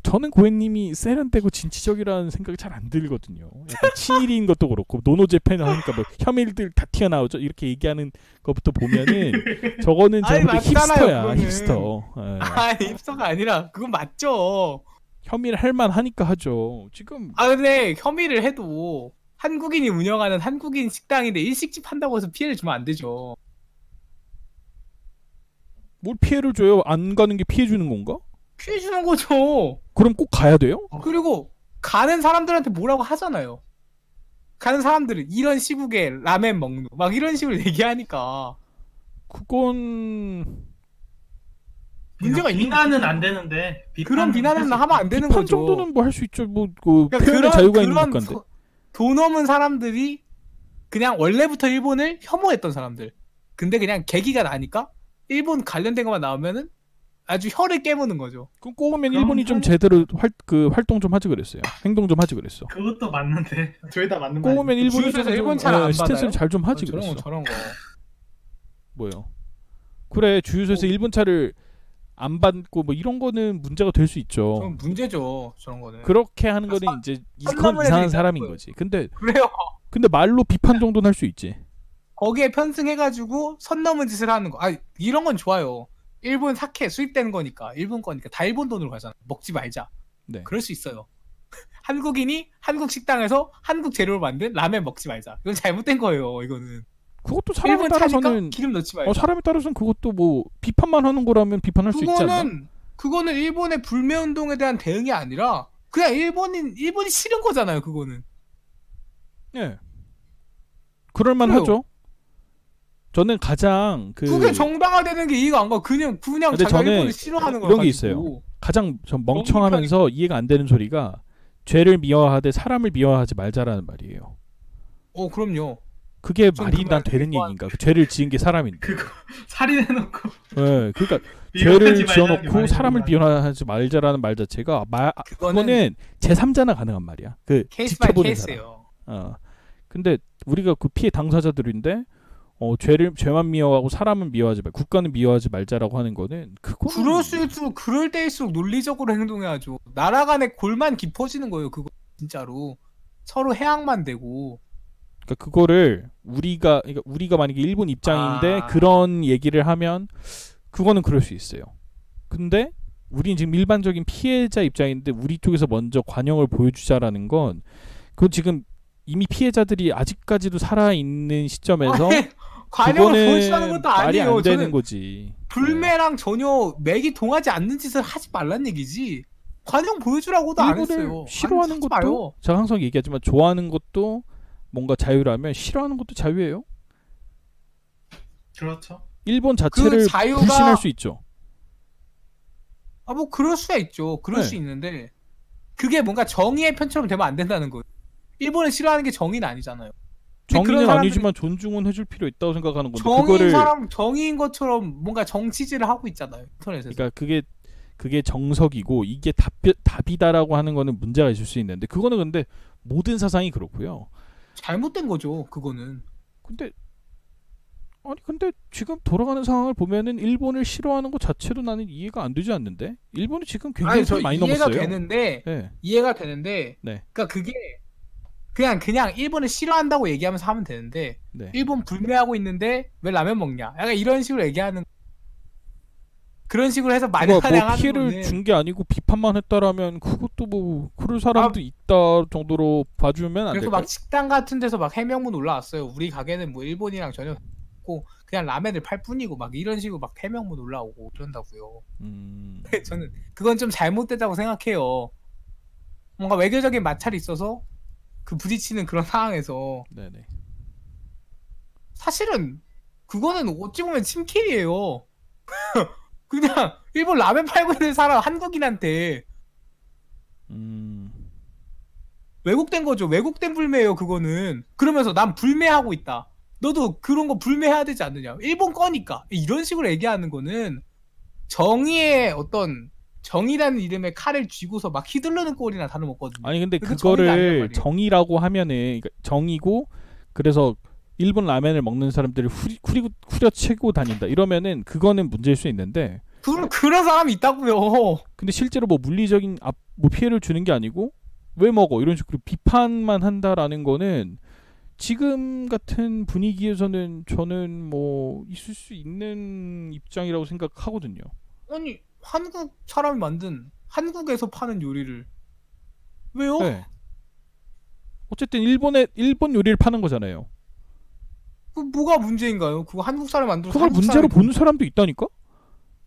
저는 고객님이 세련되고 진취적이라는 생각이 잘 안 들거든요. 약간 친일인 것도 그렇고 노노재팬 하니까 뭐 혐일들 다 튀어나오죠. 이렇게 얘기하는 것부터 보면은 저거는 제가 볼 때 힙스터야. 그거는. 힙스터. 예. 힙스터가 아니라 그건 맞죠. 혐의를 할 만하니까 하죠. 지금 근데 혐의를 해도 한국인이 운영하는 한국인 식당인데 일식집 한다고 해서 피해를 주면 안 되죠. 뭘 피해를 줘요? 안 가는 게 피해 주는 건가? 피해 주는 거죠. 그럼 꼭 가야 돼요? 그리고 가는 사람들한테 뭐라고 하잖아요. 가는 사람들은 이런 시국에 라멘 먹노 막 이런 식으로 얘기하니까 그건 문제가 있는 비난은 안 되는데 그런 비난은 하면 안 되는 비판 거죠. 정도는 뭐 할 수 있죠. 뭐 그 그러니까 표현의 자유가 있는 국가인데. 돈 없는 사람들이 그냥 원래부터 일본을 혐오했던 사람들. 근데 그냥 계기가 나니까 일본 관련된 것만 나오면은 아주 혀를 깨무는 거죠. 그럼 꼬우면 일본이 좀 제대로 활동 좀 하지 그랬어요. 행동 좀 하지 그랬어. 그것도 맞는데 저희 다 맞는 말. 꼬우면 일본이 주유소에서 일본 차를 안 스탠스를 받아요? 잘 좀 하지 저런 그랬어. 거 저런 거. 뭐요? 그래 주유소에서 일본 차를 안 받고 뭐 이런 거는 문제가 될 수 있죠. 좀 문제죠. 저런 거는. 그렇게 하는 거는 이제 그건 이상한 사람인 거지. 근데 그래요. 말로 비판 정도는 할 수 있지. 거기에 편승해가지고 선 넘은 짓을 하는 거. 이런 건 좋아요. 일본 사케 수입되는 거니까 일본 거니까 다 일본 돈으로 가잖아. 먹지 말자. 네. 그럴 수 있어요. 한국인이 한국 식당에서 한국 재료로 만든 라면 먹지 말자. 이건 잘못된 거예요. 이거는. 그것도 사람에 일본 따라서는 차니까 기름 넣지 말자. 사람에 따라서는 그것도 뭐 비판만 하는 거라면 비판할 수 있지 않나? 그거는 일본의 불매 운동에 대한 대응이 아니라 그냥 일본이 싫은 거잖아요. 그거는. 예. 그럴만 하죠. 저는 가장 그게 정당화되는 게 이해가 안 가. 그냥 자기가 일본을 싫어하는 거 이런 게 있어요. 가장 전 멍청하면서 이해가 안 되는 소리가 죄를 미워하되 사람을 미워하지 말자라는 말이에요. 그럼요. 그게 말이 난 되는 얘기인가? 그 죄를 지은 게 사람인데. 그거 살인해놓고. 네, 그러니까 죄를 지어놓고 사람을 미워하지 말자라는 말 자체가 그거는 제3자나 가능한 말이야. 그 케이스 바이 지켜보는 케이스예요. 사람. 근데 우리가 그 피해 당사자들인데 죄만 미워하고 사람은 미워하지 말, 국가는 미워하지 말자라고 하는 거는 그거는 그럴 때일수록 논리적으로 행동해야죠. 나라 간의 골만 깊어지는 거예요. 그거 진짜로 서로 해악만 되고. 그러니까 그거를 우리가 만약에 일본 입장인데 그런 얘기를 하면 그거는 그럴 수 있어요. 근데 우리는 지금 일반적인 피해자 입장인데 우리 쪽에서 먼저 관용을 보여주자라는 건 그건 지금 이미 피해자들이 아직까지도 살아있는 시점에서 관용을 보여주자는 것도 말이 아니에요. 안 되는 거지. 불매랑 전혀 맥이 통하지 않는 짓을 하지 말란 얘기지. 관용 보여주라고도 안 했어요. 싫어하는 것도 마요. 제가 항상 얘기하지만 좋아하는 것도 뭔가 자유라면 싫어하는 것도 자유예요. 그렇죠. 일본 자체를 불신할 수 있죠. 뭐 그럴 수가 있죠. 그럴 수 있는데 그게 뭔가 정의의 편처럼 되면 안 된다는 거예요. 일본을 싫어하는 게 정의는 아니잖아요. 정의는 아니지만 존중은 해줄 필요 있다고 생각하는 건데 정의인 것처럼 뭔가 정치질을 하고 있잖아요. 인터넷에서. 그러니까 그게 정석이고 이게 답이다라고 하는 거는 문제가 있을 수 있는데 그거는 근데 모든 사상이 그렇고요. 잘못된 거죠. 그거는. 근데 지금 돌아가는 상황을 보면은 일본을 싫어하는 것 자체도 나는 이해가 안 되지 않는데 일본이 지금 굉장히 많이 넘었어요. 이해가 되는데 네. 그러니까 그게 그냥 일본을 싫어한다고 얘기하면서 하면 되는데 일본 불매하고 있는데 왜 라면 먹냐? 약간 이런 식으로 얘기하는 그런 식으로 해서 마냥 피해를 준 게 아니고 비판만 했다라면 그것도 뭐 그럴 사람도 있다 정도로 봐주면 안 될까요? 그래서 막 식당 같은 데서 막 해명문 올라왔어요. 우리 가게는 뭐 일본이랑 전혀 없고 그냥 라면을 팔 뿐이고 막 이런 식으로 막 해명문 올라오고 그런다고요. 저는 그건 좀 잘못됐다고 생각해요. 뭔가 외교적인 마찰이 있어서 그 부딪히는 그런 상황에서 네네. 사실은 그거는 어찌 보면 침킬이에요. 그냥 일본 라면 팔고 있는 사람 한국인한테 왜곡된 거죠. 왜곡된 불매예요. 그거는. 그러면서 난 불매하고 있다. 너도 그런 거 불매해야 되지 않느냐. 일본 거니까. 이런 식으로 얘기하는 거는 정의의 어떤 정의라는 이름의 칼을 쥐고서 막 휘두르는 꼴이나 다름없거든요. 아니 근데 그거를 정의라고 하면은 그러니까 정의고 그래서 일본 라면을 먹는 사람들을 후려치고 다닌다 이러면은 그거는 문제일 수 있는데 그런 사람이 있다고요. 근데 실제로 뭐 물리적인 뭐 피해를 주는 게 아니고 왜 먹어 이런 식으로 비판만 한다라는 거는 지금 같은 분위기에서는 저는 뭐 있을 수 있는 입장이라고 생각하거든요. 아니 한국 사람이 만든 한국에서 파는 요리를 왜요? 네. 어쨌든 일본 요리를 파는 거잖아요. 그 뭐가 문제인가요? 그거 한국 사람이 만들어서 그걸 한국 문제로 사람이 보는 사람도 있다니까?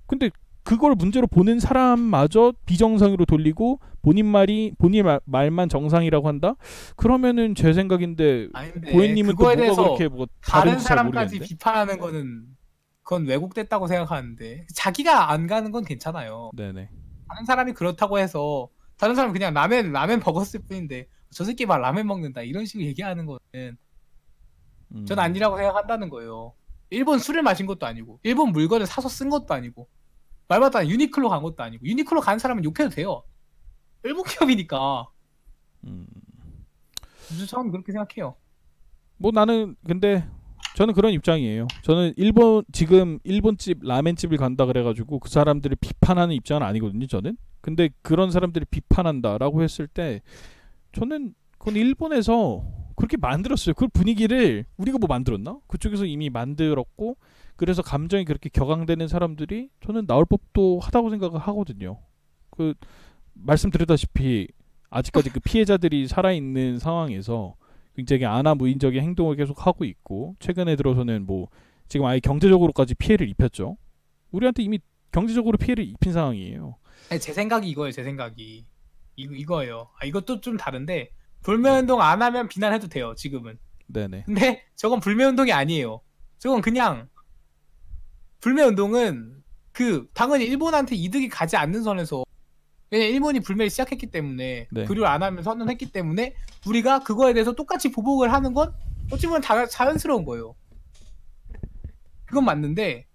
근데 그걸 문제로 보는 사람마저 비정상으로 돌리고 본인 말만 정상이라고 한다? 그러면은 제 생각인데 아닌데 고현님은 또 그거에 뭐가 대해서 그렇게 뭐 다른 다른지 잘 사람까지 모르겠는데? 비판하는 거는 그건 왜곡됐다고 생각하는데 자기가 안 가는 건 괜찮아요. 네네. 다른 사람이 그렇다고 해서 다른 사람이 그냥 라면 먹었을 뿐인데 저 새끼 막 라면 먹는다 이런 식으로 얘기하는 거는 전 아니라고 생각한다는 거예요. 일본 술을 마신 것도 아니고 일본 물건을 사서 쓴 것도 아니고 말 맞다 유니클로 간 것도 아니고 유니클로 간 사람은 욕해도 돼요. 일본 기업이니까. 저는 그렇게 생각해요. 뭐 나는 근데 저는 그런 입장이에요. 저는 지금 일본집 라멘집을 간다 그래가지고 그 사람들을 비판하는 입장은 아니거든요. 저는. 근데 그런 사람들을 비판한다라고 했을 때 저는 그건 일본에서 그렇게 만들었어요. 그 분위기를 우리가 뭐 만들었나? 그쪽에서 이미 만들었고 그래서 감정이 그렇게 격앙되는 사람들이 저는 나올 법도 하다고 생각을 하거든요. 그 말씀드렸다시피 아직까지 그 피해자들이 살아있는 상황에서 굉장히 안하무인적인 행동을 계속 하고 있고 최근에 들어서는 뭐 지금 아예 경제적으로까지 피해를 입혔죠. 우리한테 이미 경제적으로 피해를 입힌 상황이에요. 아니, 제 생각이 이거예요. 제 생각이 이거예요. 이것도 좀 다른데 불매운동 안 하면 비난해도 돼요. 지금은. 네네. 근데 저건 불매운동이 아니에요. 저건 그냥 불매운동은 당연히 일본한테 이득이 가지 않는 선에서 왜냐 일본이 불매를 시작했기 때문에 네. 교류를 안 하면 선언했기 때문에 우리가 그거에 대해서 똑같이 보복을 하는 건 어찌 보면 자연스러운 거예요. 그건 맞는데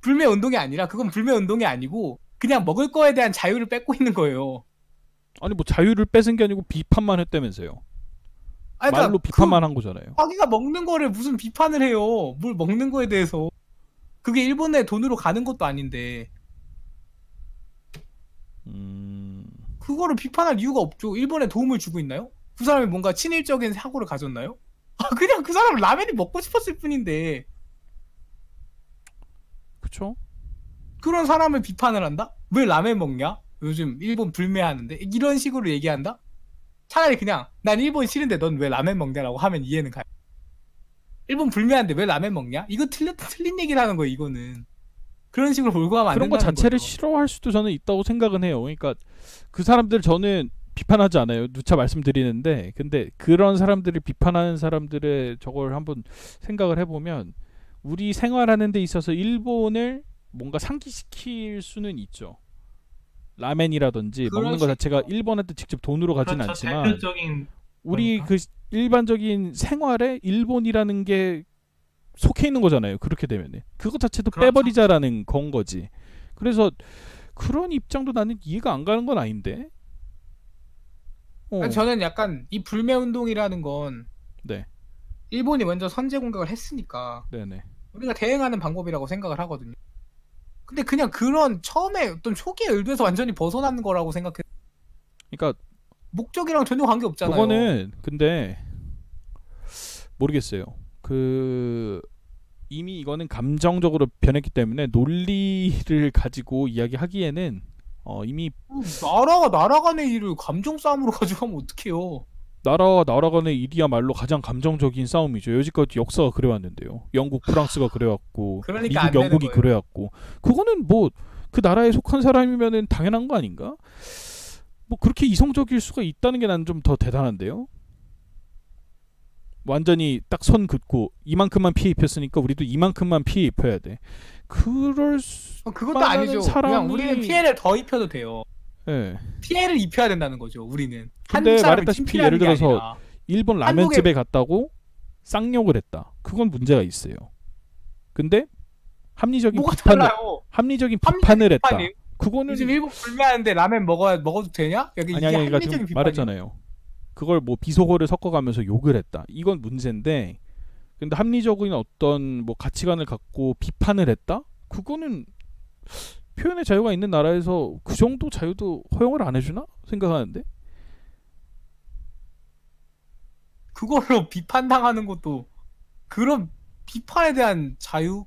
불매운동이 아니라 그건 불매운동이 아니고 그냥 먹을 거에 대한 자유를 뺏고 있는 거예요. 아니 뭐 자유를 뺏은 게 아니고 비판만 했다면서요. 그러니까 말로 비판만 한 거잖아요. 자기가 먹는 거를 무슨 비판을 해요. 뭘 먹는 거에 대해서. 그게 일본의 돈으로 가는 것도 아닌데 그거를 비판할 이유가 없죠. 일본에 도움을 주고 있나요? 그 사람이 뭔가 친일적인 사고를 가졌나요? 그냥 그 사람은 라면이 먹고 싶었을 뿐인데 그쵸? 그런 사람을 비판을 한다? 왜 라면 먹냐? 요즘 일본 불매하는데 이런 식으로 얘기한다? 차라리 그냥 난 일본 싫은데 넌 왜 라면 먹냐라고 하면 이해는 가요. 일본 불매하는데 왜 라면 먹냐? 이거 틀린 얘기를 하는 거예요. 이거는 그런 식으로 몰고 가면 안 그런 거 된다는 자체를 거죠. 싫어할 수도 저는 있다고 생각은 해요. 그러니까 그 사람들 저는 비판하지 않아요. 누차 말씀드리는데 근데 그런 사람들을 비판하는 사람들의 저걸 한번 생각을 해보면 우리 생활하는 데 있어서 일본을 뭔가 상기시킬 수는 있죠. 라멘이라든지 먹는 것 자체가 일본한테 직접 돈으로 가지는 그렇죠. 않지만 대표적인 우리 거니까. 그 일반적인 생활에 일본이라는 게 속해 있는 거잖아요. 그렇게 되면 그것 자체도 그렇죠. 빼버리자라는 건 거지. 그래서 그런 입장도 나는 이해가 안 가는 건 아닌데. 아니, 저는 약간 이 불매운동이라는 건 네. 일본이 먼저 선제 공격을 했으니까 네네. 우리가 대응하는 방법이라고 생각을 하거든요. 근데 그냥 그런 처음에 어떤 초기의 의도에서 완전히 벗어나는 거라고 생각해. 그러니까 목적이랑 전혀 관계 없잖아요. 그거는 근데 모르겠어요. 이미 이거는 감정적으로 변했기 때문에 논리를 가지고 이야기하기에는 이미 나라가 나라 간의 일을 감정 싸움으로 가져가면 어떡해요. 나라와 나라 간의 일이야말로 가장 감정적인 싸움이죠. 여지껏 역사가 그래왔는데요. 영국, 프랑스가 그래왔고 그러니까 미국, 영국이 그래왔고 그거는 뭐 그 나라에 속한 사람이면은 당연한 거 아닌가? 뭐 그렇게 이성적일 수가 있다는 게 난 좀 더 대단한데요. 완전히 딱 선 긋고 이만큼만 피해 입혔으니까 우리도 이만큼만 피해 입혀야 돼. 그럴 수 그것도 아니죠. 그냥 우리는 피해를 더 입혀도 돼요. 네. 피해를 입혀야 된다는 거죠. 우리는. 근데 말했다시피 예를 들어서 일본 라면집에 갔다고 쌍욕을 했다. 그건 문제가 있어요. 근데 합리적인 비판을 했다. 그거는 지금 일본 불매하는데 라면 먹어도 되냐? 아니 그러니까 지금 말했잖아요. 그걸 뭐 비속어를 섞어가면서 욕을 했다. 이건 문제인데 근데 합리적인 어떤 뭐 가치관을 갖고 비판을 했다? 그거는 표현의 자유가 있는 나라에서 그 정도 자유도 허용을 안 해주나 생각하는데. 그걸로 비판당하는 것도 그런 비판에 대한 자유?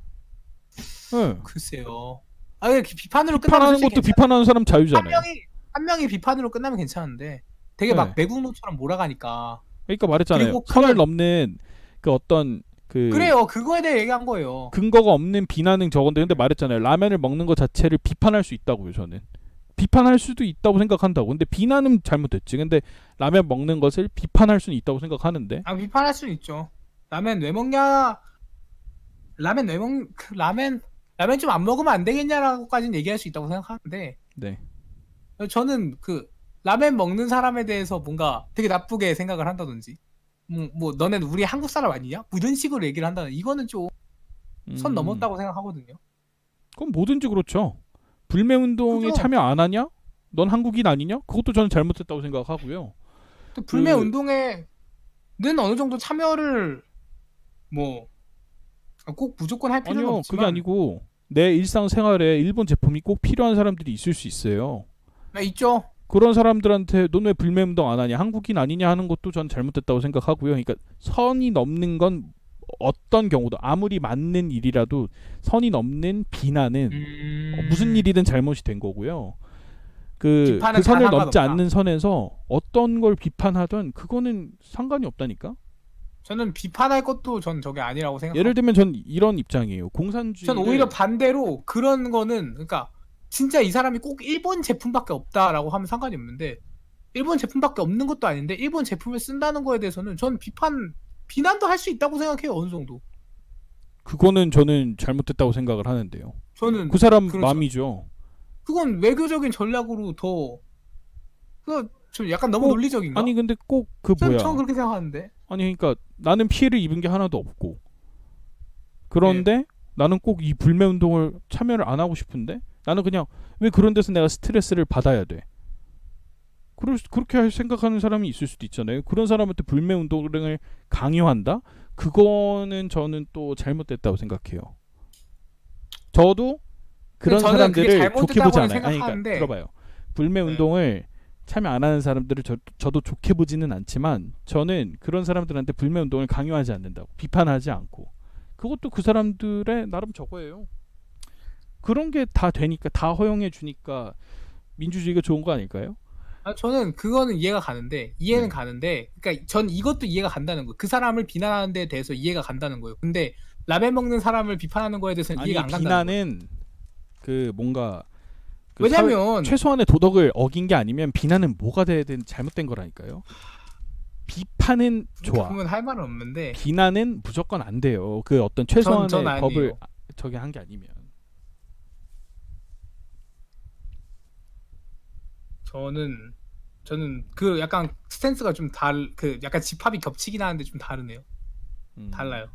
네. 글쎄요. 아니 비판으로 비판하는 것도 비판하는 사람 자유잖아요. 한 명이 비판으로 끝나면 괜찮은데 되게 막 매국노처럼 몰아가니까. 그러니까 말했잖아요. 선을 넘는 그 어떤 그래요. 그거에 대해 얘기한 거예요. 근거가 없는 비난은 저건데 근데 말했잖아요. 라면을 먹는 것 자체를 비판할 수 있다고요. 저는 비판할 수도 있다고 생각한다고. 근데 비난은 잘못됐지. 근데 라면 먹는 것을 비판할 수는 있다고 생각하는데. 비판할 수는 있죠. 라면 왜 먹냐? 라면 좀 안 먹으면 안 되겠냐라고까지는 얘기할 수 있다고 생각하는데. 네. 저는 라면 먹는 사람에 대해서 뭔가 되게 나쁘게 생각을 한다든지. 뭐 너네는 우리 한국 사람 아니냐? 뭐 이런 식으로 얘기를 한다는 이거는 좀 선 넘었다고 생각하거든요. 그럼 뭐든지 그렇죠. 불매운동에 참여 안 하냐? 넌 한국인 아니냐? 그것도 저는 잘못했다고 생각하고요. 불매운동에는 어느 정도 참여를 뭐 꼭 무조건 할 필요는 아니요, 없지만 그게 아니고 내 일상생활에 일본 제품이 꼭 필요한 사람들이 있을 수 있어요. 있죠. 그런 사람들한테 넌 왜 불매운동 안 하냐? 한국인 아니냐 하는 것도 전 잘못됐다고 생각하고요. 그러니까 선이 넘는 건 어떤 경우도 아무리 맞는 일이라도 선이 넘는 비난은 무슨 일이든 잘못이 된 거고요. 그 선을 넘지 않는 선에서 어떤 걸 비판하든 그거는 상관이 없다니까. 저는 비판할 것도 전 저게 아니라고 생각해요. 예를 들면 전 이런 입장이에요. 공산주의. 전 오히려 반대로 그런 거는 그러니까 진짜 이 사람이 꼭 일본 제품밖에 없다라고 하면 상관이 없는데 일본 제품밖에 없는 것도 아닌데 일본 제품을 쓴다는 거에 대해서는 전 비난도 할 수 있다고 생각해요. 어느 정도. 그거는 저는 잘못됐다고 생각을 하는데요. 저는 그 사람 마음이죠. 그건 외교적인 전략으로 좀 약간 너무 논리적인가? 아니 근데 꼭 뭐야? 저는 그렇게 생각하는데. 아니 그러니까 나는 피해를 입은 게 하나도 없고 그런데 나는 꼭 이 불매운동을 참여를 안 하고 싶은데 나는 그냥 왜 그런 데서 내가 스트레스를 받아야 돼? 그렇게 생각하는 사람이 있을 수도 있잖아요. 그런 사람한테 불매운동을 강요한다? 그거는 저는 또 잘못됐다고 생각해요. 저도 그런 사람들을 좋게 보지 않아요. 아니 그러니까 들어봐요. 불매운동을 참여 안 하는 사람들을 저도 좋게 보지는 않지만 저는 그런 사람들한테 불매운동을 강요하지 않는다고. 비판하지 않고. 그것도 그 사람들의 나름 저거예요. 그런 게 다 되니까 다 허용해 주니까 민주주의가 좋은 거 아닐까요? 저는 그거는 이해가 가는데 가는데 그러니까 전 이것도 이해가 간다는 거예요. 그 사람을 비난하는 데 대해서 이해가 간다는 거예요. 근데 라면 먹는 사람을 비판하는 거에 대해서는 이해가 안 간다는 거예요. 비난은 뭔가 왜냐면 최소한의 도덕을 어긴 게 아니면 비난은 뭐가 되든 잘못된 거라니까요. 비판은 좋아. 그러면 할 말은 없는데 비난은 무조건 안 돼요. 그 어떤 최소한의 법을 저기 한 게 아니면. 저는 그 약간 스탠스가 좀 약간 집합이 겹치긴 하는데 좀 다르네요. 달라요.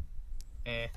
예.